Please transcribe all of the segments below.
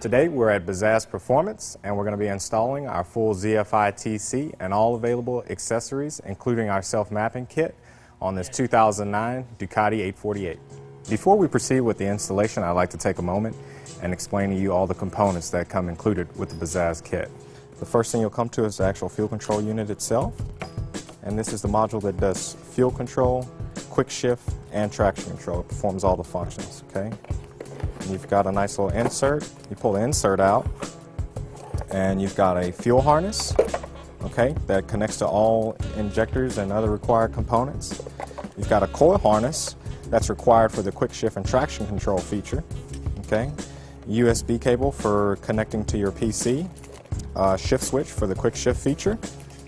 Today we're at Bazzaz Performance and we're going to be installing our full ZFI TC and all available accessories, including our self-mapping kit, on this 2009 Ducati 848. Before we proceed with the installation, I'd like to take a moment and explain to you all the components that come included with the Bazzaz kit. The first thing you'll come to is the actual fuel control unit itself, and this is the module that does fuel control, quick shift, and traction control. It performs all the functions, okay? And you've got a nice little insert. You pull the insert out, and you've got a fuel harness, okay, that connects to all injectors and other required components. You've got a coil harness that's required for the quick shift and traction control feature, okay? USB cable for connecting to your PC, shift switch for the quick shift feature,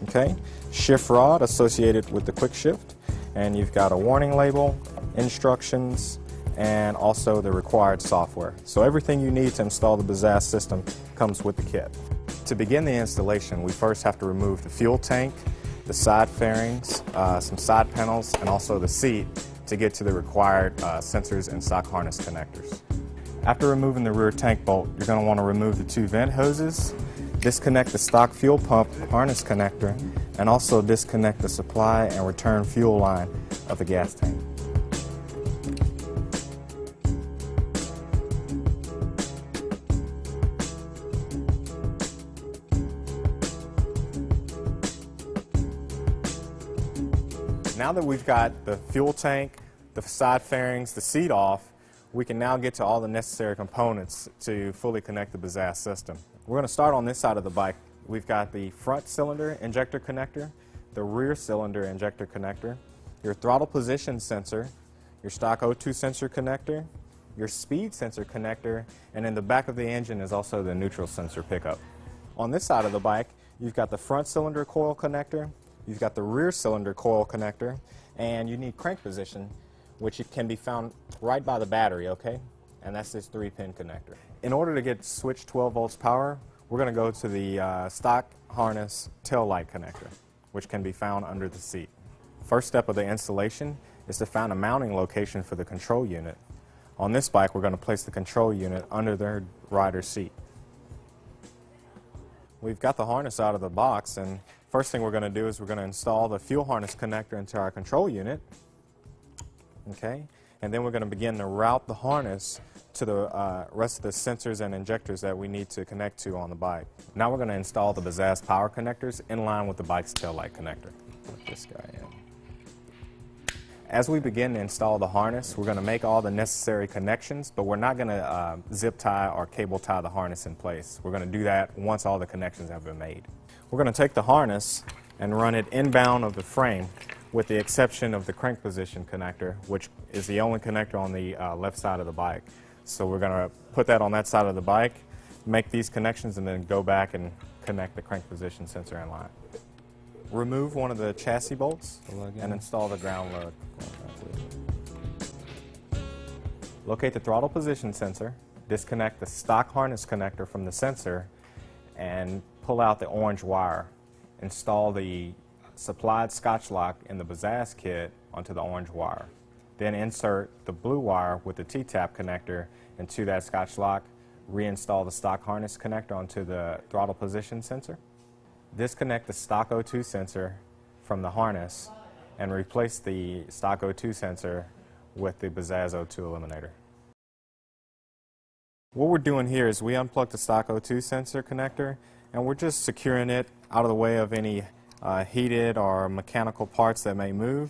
okay? Shift rod associated with the quick shift, and you've got a warning label, instructions, and also the required software. So everything you need to install the Bazzaz system comes with the kit. To begin the installation, we first have to remove the fuel tank, the side fairings, some side panels, and also the seat to get to the required sensors and stock harness connectors. After removing the rear tank bolt, you're going to want to remove the two vent hoses, disconnect the stock fuel pump harness connector, and also disconnect the supply and return fuel line of the gas tank. Now that we've got the fuel tank, the side fairings, the seat off, we can now get to all the necessary components to fully connect the Bazzaz system. We're going to start on this side of the bike. We've got the front cylinder injector connector, the rear cylinder injector connector, your throttle position sensor, your stock O2 sensor connector, your speed sensor connector, and in the back of the engine is also the neutral sensor pickup. On this side of the bike, you've got the front cylinder coil connector, you've got the rear cylinder coil connector, and you need crank position, which can be found right by the battery, okay? And that's this 3-pin connector. In order to get switch 12 volts power, we're going to go to the stock harness tail light connector, which can be found under the seat. First step of the installation is to find a mounting location for the control unit. On this bike, we're going to place the control unit under the rider's seat. We've got the harness out of the box, and first thing we're going to do is we're going to install the fuel harness connector into our control unit, okay? And then we're going to begin to route the harness to the rest of the sensors and injectors that we need to connect to on the bike. Now we're going to install the Bazzaz power connectors in line with the bike's tail light connector. Put this guy in. As we begin to install the harness, we're going to make all the necessary connections, but we're not going to zip tie or cable tie the harness in place. We're going to do that once all the connections have been made. We're going to take the harness and run it inbound of the frame, with the exception of the crank position connector, which is the only connector on the left side of the bike. So we're going to put that on that side of the bike, make these connections, and then go back and connect the crank position sensor in line. Remove one of the chassis bolts and install the ground load. Locate the throttle position sensor, disconnect the stock harness connector from the sensor, and pull out the orange wire. Install the supplied Scotch lock in the Bazzaz kit onto the orange wire. Then insert the blue wire with the T-tap connector into that Scotch lock. Reinstall the stock harness connector onto the throttle position sensor. Disconnect the stock O2 sensor from the harness and replace the stock O2 sensor with the Bazzaz O2 eliminator. What we're doing here is we unplug the stock O2 sensor connector, and we're just securing it out of the way of any heated or mechanical parts that may move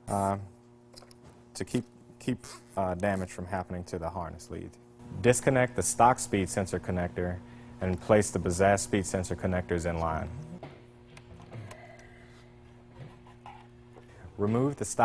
to keep damage from happening to the harness lead. Disconnect the stock speed sensor connector and place the Bazzaz speed sensor connectors in line. Remove the stock